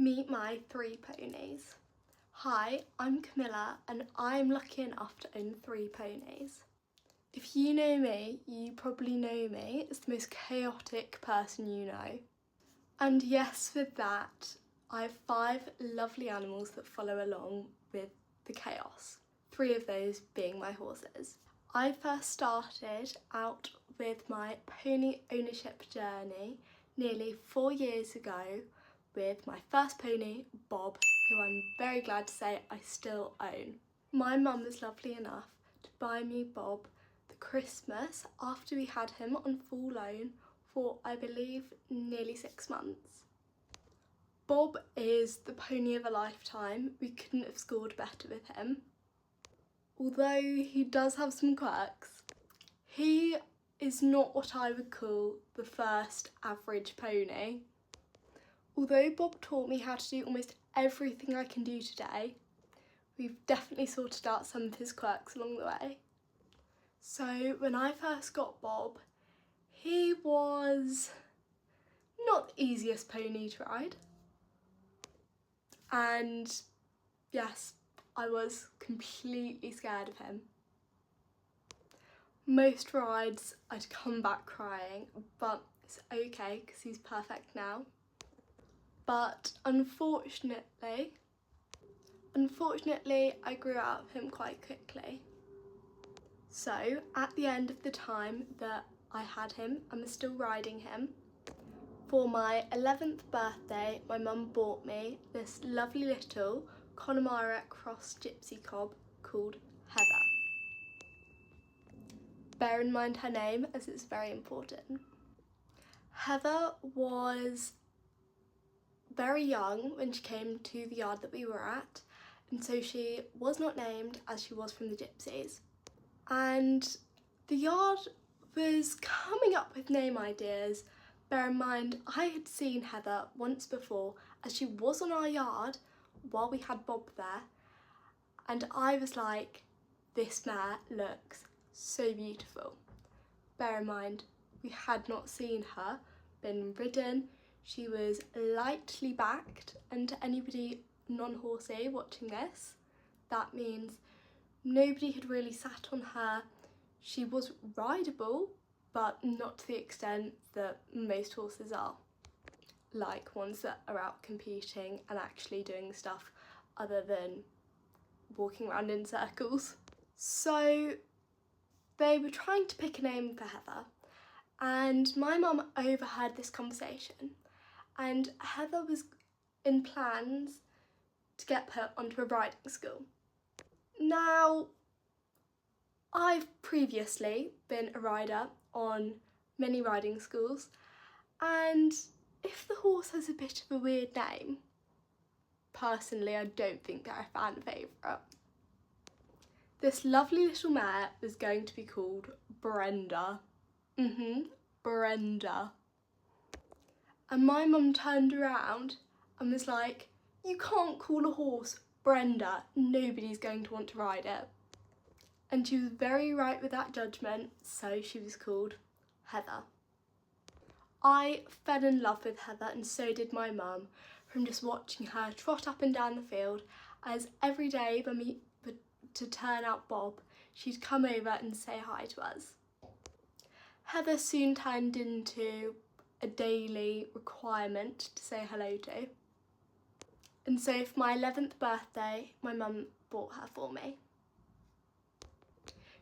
Meet my three ponies. Hi, I'm Camilla and I'm lucky enough to own three ponies. If you know me, you probably know me as the most chaotic person you know. And yes, with that, I have 5 lovely animals that follow along with the chaos. 3 of those being my horses. I first started out with my pony ownership journey nearly 4 years ago with my first pony, Bob, who I'm very glad to say I still own. My mum was lovely enough to buy me Bob the Christmas after we had him on full loan for, I believe, nearly 6 months. Bob is the pony of a lifetime. We couldn't have scored better with him. Although he does have some quirks, he is not what I would call the first average pony. Although Bob taught me how to do almost everything I can do today, we've definitely sorted out some of his quirks along the way. So when I first got Bob, he was not the easiest pony to ride. And yes, I was completely scared of him. Most rides I'd come back crying, but it's okay because he's perfect now. But unfortunately, I grew out of him quite quickly. So at the end of the time that I had him and was still riding him, for my 11th birthday, my mum bought me this lovely little Connemara cross gypsy cob called Heather. Bear in mind her name as it's very important. Heather was very young when she came to the yard that we were at, and so she was not named as she was from the gypsies. And the yard was coming up with name ideas. Bear in mind, I had seen Heather once before as she was on our yard while we had Bob there, and I was like, this mare looks so beautiful. Bear in mind, we had not seen her been ridden. She was lightly backed, and to anybody non-horsey watching this, that means nobody had really sat on her. She was rideable, but not to the extent that most horses are, like ones that are out competing and actually doing stuff other than walking around in circles. So they were trying to pick a name for Heather, and my mum overheard this conversation, and Heather was in plans to get put onto a riding school. Now, I've previously been a rider on many riding schools, and if the horse has a bit of a weird name, personally I don't think they're a fan favourite. This lovely little mare was going to be called Brenda. Brenda. And my mum turned around and was like, you can't call a horse Brenda, nobody's going to want to ride it. And she was very right with that judgment, so she was called Heather. I fell in love with Heather, and so did my mum, from just watching her trot up and down the field, as every day when we were to turn out Bob, she'd come over and say hi to us. Heather soon turned into a daily requirement to say hello to. And so for my 11th birthday, my mum bought her for me.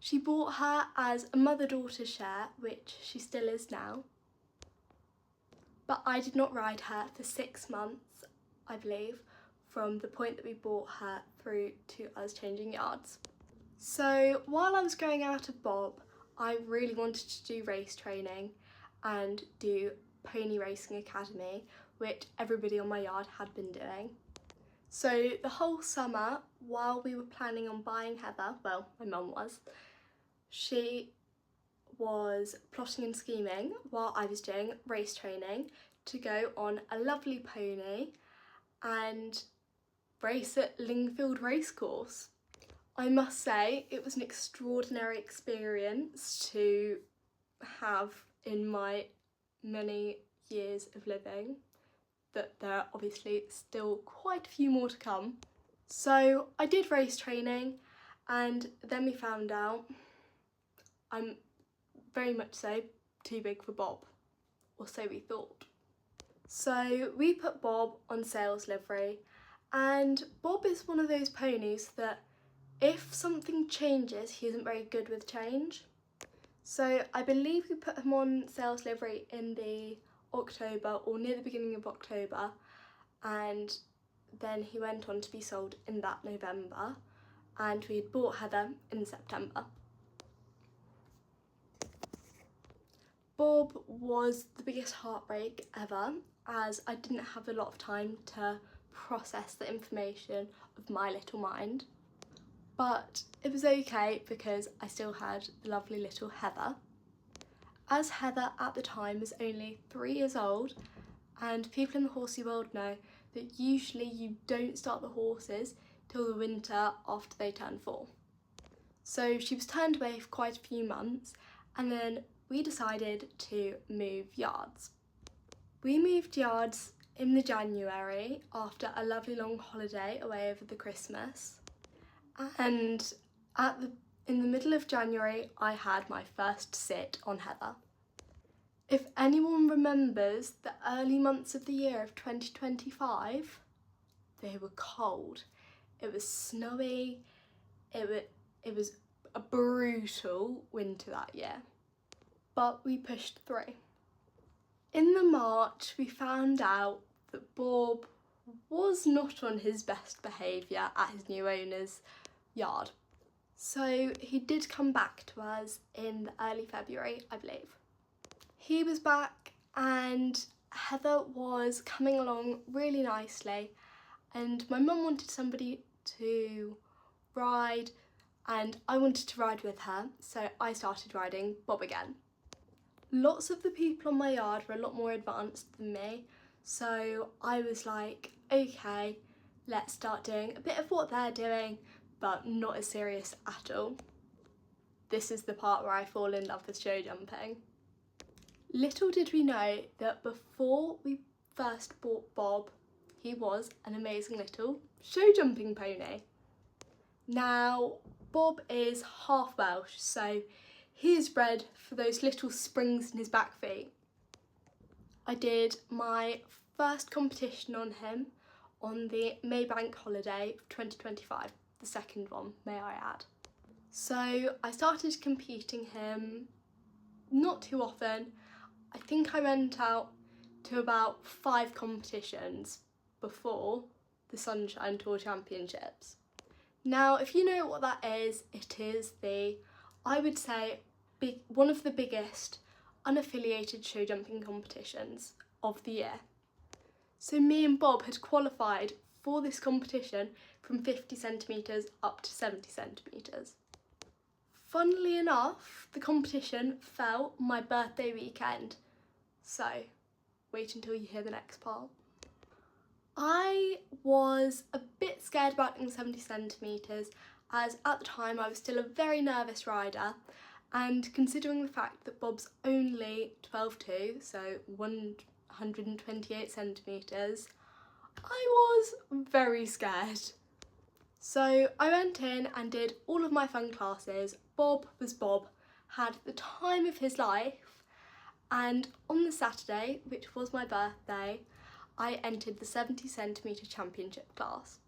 She bought her as a mother-daughter share, which she still is now. But I did not ride her for 6 months, I believe, from the point that we bought her through to us changing yards. So while I was growing out of Bob, I really wanted to do race training and do pony racing academy, which everybody on my yard had been doing. So the whole summer, while we were planning on buying Heather, well, my mum was, she was plotting and scheming while I was doing race training to go on a lovely pony and race at Lingfield Racecourse. I must say it was an extraordinary experience to have in my many years of living. that there are obviously still quite a few more to come. So I did race training, and then we found out I'm very much so too big for Bob, or so we thought. So we put Bob on sales livery, and Bob is one of those ponies that if something changes, he isn't very good with change. So I believe we put him on sales livery in the October or near the beginning of October, and then he went on to be sold in that November, and we had bought Heather in September. Bob was the biggest heartbreak ever, as I didn't have a lot of time to process the information of my little mind. But it was okay because I still had the lovely little Heather. As Heather at the time was only 3 years old, and people in the horsey world know that usually you don't start the horses till the winter after they turn 4. So she was turned away for quite a few months, and then we decided to move yards. We moved yards in the January after a lovely long holiday away over the Christmas. And in the middle of January, I had my first sit on Heather. If anyone remembers the early months of the year of 2025, they were cold. It was snowy. It was a brutal winter that year. But we pushed through. In the March, we found out that Bob was not on his best behaviour at his new owner's yard. So he did come back to us in early February, I believe. He was back, and Heather was coming along really nicely, and my mum wanted somebody to ride, and I wanted to ride with her, so I started riding Bob again. Lots of the people on my yard were a lot more advanced than me, so I was like, okay, let's start doing a bit of what they're doing, but not as serious at all. This is the part where I fall in love with show jumping. Little did we know that before we first bought Bob, he was an amazing little show jumping pony. Now, Bob is half Welsh, so he is bred for those little springs in his back feet. I did my first competition on him on the Maybank holiday of 2025, the second one, may I add. So I started competing him not too often. I think I went out to about 5 competitions before the Sunshine Tour Championships. Now, if you know what that is, it is I would say, one of the biggest unaffiliated show jumping competitions of the year. So me and Bob had qualified for this competition from 50 centimetres up to 70 centimetres. Funnily enough, the competition fell my birthday weekend, so wait until you hear the next part. I was a bit scared about doing 70 centimetres, as at the time I was still a very nervous rider, and considering the fact that Bob's only 12'2", so 128 centimetres, I was very scared. So I went in and did all of my fun classes. Bob was Bob, had the time of his life, and on the Saturday, which was my birthday, I entered the 70 centimetre championship class.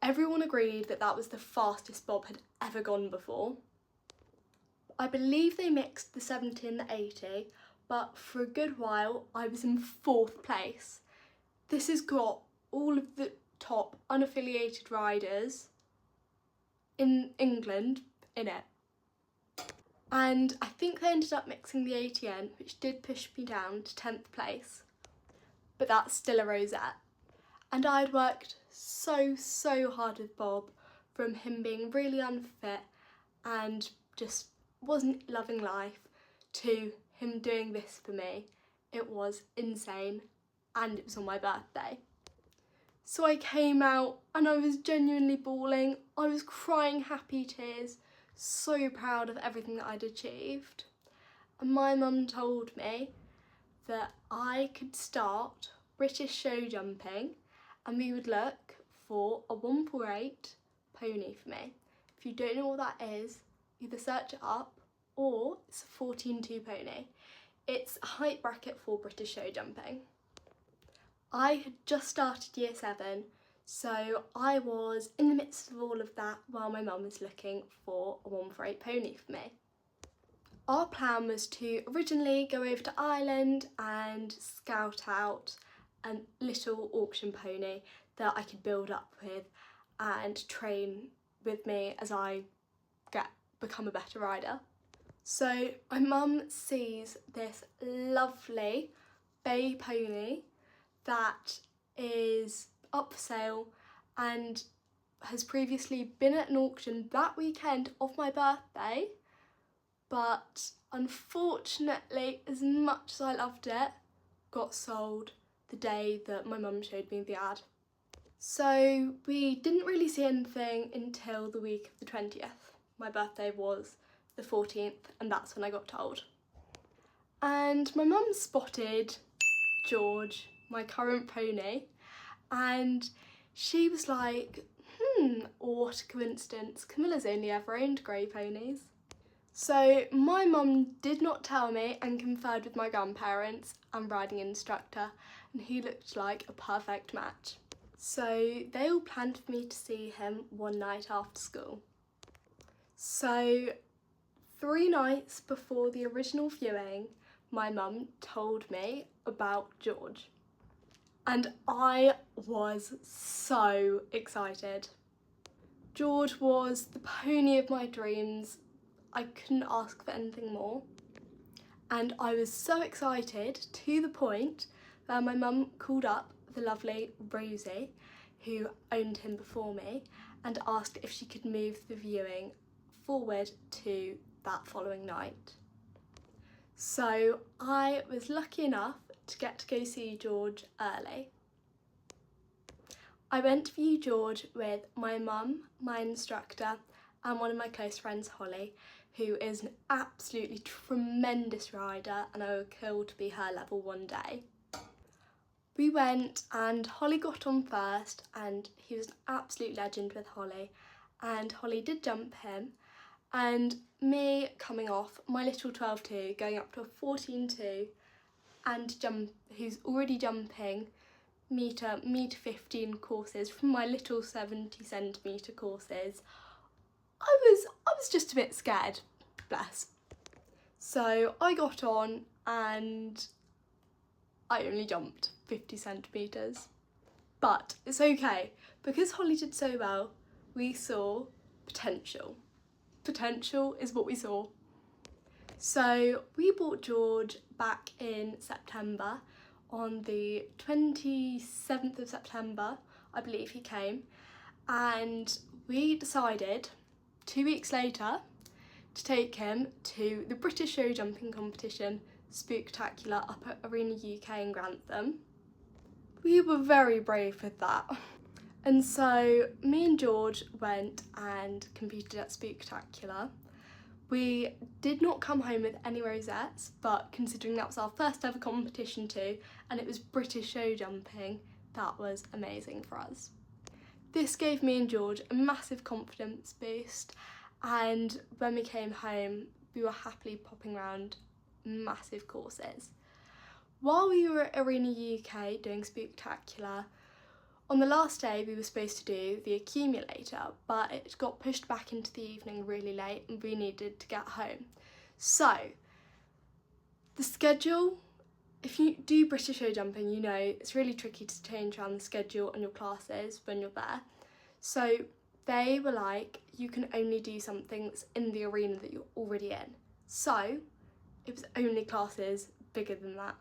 Everyone agreed that that was the fastest Bob had ever gone before. I believe they mixed the 70 and the 80, but for a good while I was in 4th place. This has got all of the top unaffiliated riders in England in it. And I think they ended up mixing the 80 in, which did push me down to 10th place. But that's still a rosette. And I'd worked so hard with Bob, from him being really unfit and just wasn't loving life, to him doing this for me. It was insane, and it was on my birthday. So I came out and I was genuinely bawling. I was crying happy tears, so proud of everything that I'd achieved. And my mum told me that I could start British show jumping, and we would look for a 148 pony for me. If you don't know what that is, either search it up or it's a 14.2 pony. It's a height bracket for British show jumping. I had just started year 7, so I was in the midst of all of that while my mum was looking for a 148 pony for me. Our plan was to originally go over to Ireland and scout out a little auction pony that I could build up with and train with me as I become a better rider. So my mum sees this lovely bay pony that is up for sale and has previously been at an auction that weekend of my birthday, but unfortunately, as much as I loved it, got sold the day that my mum showed me the ad. So we didn't really see anything until the week of the 20th. My birthday was the 14th, and that's when I got told. And my mum spotted George, my current pony, and she was like, what a coincidence, Camilla's only ever owned grey ponies. So my mum did not tell me and conferred with my grandparents and riding instructor, and he looked like a perfect match. So they all planned for me to see him one night after school. So 3 nights before the original viewing, my mum told me about George. And I was so excited. George was the pony of my dreams. I couldn't ask for anything more. And I was so excited to the point that my mum called up the lovely Rosie, who owned him before me, and asked if she could move the viewing forward to that following night. So I was lucky enough to get to go see George early. I went to view George with my mum, my instructor, and one of my close friends, Holly, who is an absolutely tremendous rider, and I would kill to be her level one day. We went and Holly got on first, and he was an absolute legend with Holly, and Holly did jump him, and me coming off my little 12.2 going up to a 14.2 and who's already jumping metre 15 courses from my little 70 centimetre courses. I was just a bit scared, bless. So I got on and I only jumped 50 centimetres. But it's okay, because Holly did so well, we saw potential. Potential is what we saw. So we bought George back in September, on the 27th of September, I believe he came, and we decided 2 weeks later to take him to the British show jumping competition Spooktacular up at Arena UK in Grantham. We were very brave with that. And so me and George went and competed at Spooktacular. We did not come home with any rosettes, but considering that was our first ever competition too, and it was British show jumping, that was amazing for us. This gave me and George a massive confidence boost, and when we came home, we were happily popping around massive courses. While we were at Arena UK doing Spooktacular, on the last day we were supposed to do the accumulator, but it got pushed back into the evening really late and we needed to get home. So, the schedule, if you do British show jumping, you know it's really tricky to change around the schedule and your classes when you're there. So they were like, you can only do something that's in the arena that you're already in. So it was only classes bigger than that.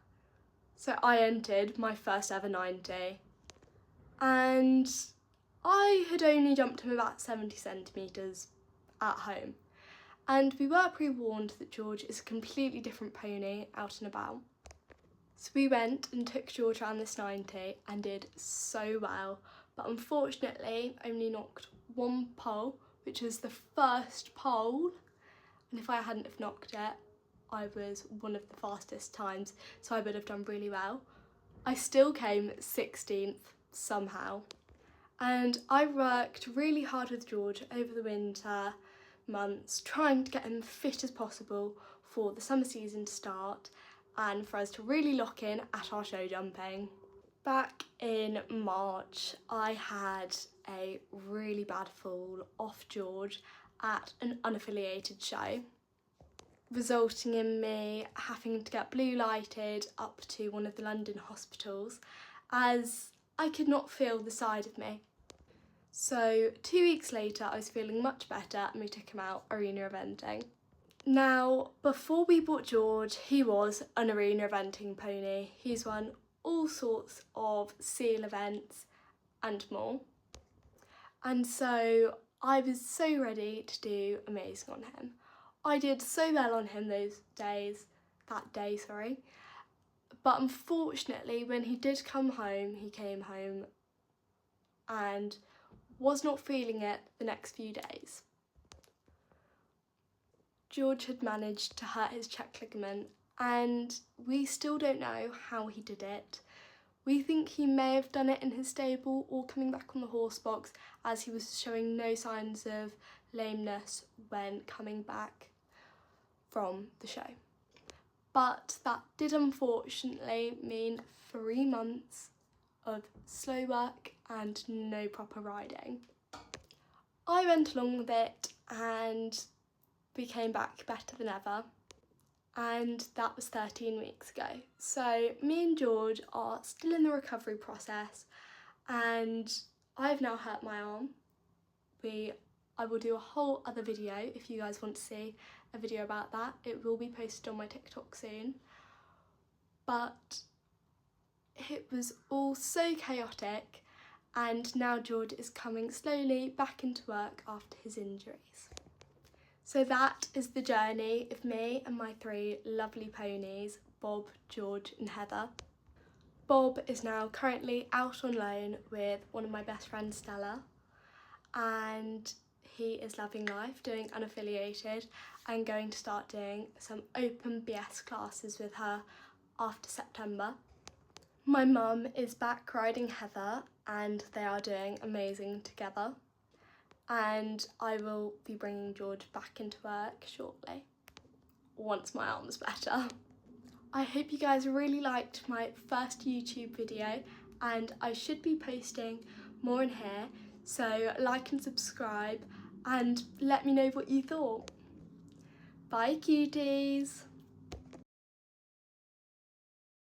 So I entered my first ever 90. And I had only jumped him about 70 centimetres at home. And we were pre-warned that George is a completely different pony out and about. So we went and took George around this 90 and did so well, but unfortunately only knocked one pole, which was the first pole, and if I hadn't have knocked it, I was one of the fastest times, so I would have done really well. I still came 16th somehow. And I worked really hard with George over the winter months, trying to get him fit as possible for the summer season to start and for us to really lock in at our show jumping. Back in March, I had a really bad fall off George at an unaffiliated show, resulting in me having to get blue lighted up to one of the London hospitals as I could not feel the side of me. So 2 weeks later I was feeling much better and we took him out arena eventing. Now, before we bought George, he was an arena eventing pony. He's won all sorts of seal events and more. And so I was so ready to do amazing on him. I did so well on him that day, but unfortunately when he did come home, he came home and was not feeling it the next few days. George had managed to hurt his check ligament and we still don't know how he did it. We think he may have done it in his stable or coming back on the horse box, as he was showing no signs of lameness when coming back from the show. But that did unfortunately mean 3 months of slow work and no proper riding. I went along with it and we came back better than ever, and that was 13 weeks ago. So me and George are still in the recovery process and I've now hurt my arm. I will do a whole other video if you guys want to see a video about that. It will be posted on my TikTok soon. But it was all so chaotic and now George is coming slowly back into work after his injuries. So that is the journey of me and my 3 lovely ponies, Bob, George and Heather. Bob is now currently out on loan with one of my best friends, Stella, and he is loving life, doing unaffiliated and going to start doing some open BS classes with her after September. My mum is back riding Heather and they are doing amazing together. And I will be bringing George back into work shortly, once my arm's better. I hope you guys really liked my first YouTube video and I should be posting more in here, so like and subscribe and let me know what you thought. Bye cuties!